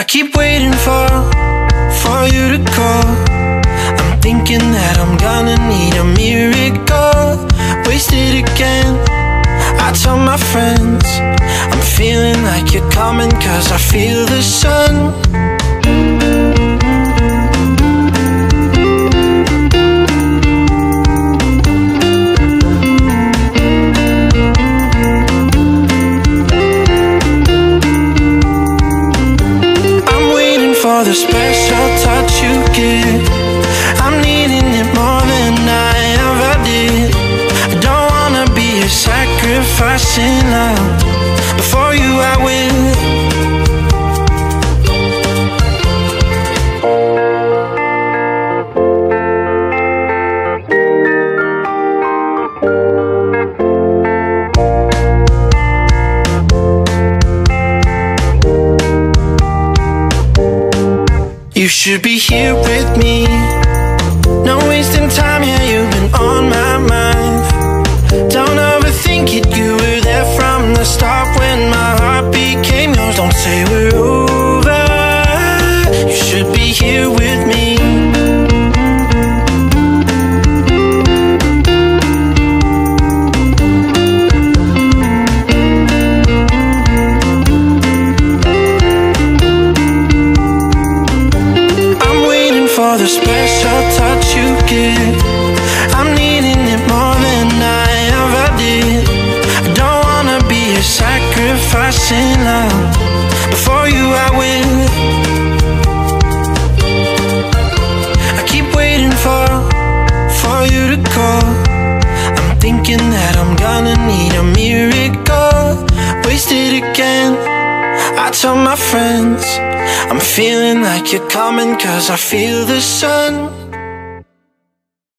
I keep waiting for you to call. I'm thinking that I'm gonna need a miracle. Wasted again, I tell my friends I'm feeling like you're coming, cause I feel the sun. For the special touch you give, I'm needing it more than I ever did. I don't wanna be a sacrificing love. Before you I will. You should be here with me. No wasting time, yeah, you've been on my mind. Don't overthink it, you were there from the start. When my heart became yours, don't say we're over. You should be here with me. For the special touch you give, I'm needing it more than I ever did. I don't wanna be a sacrificing love. Before you I will. I keep waiting for you to call. I'm thinking that I'm gonna need a miracle. Wasted again, I tell my friends I'm feeling like you're coming, cause I feel the sun.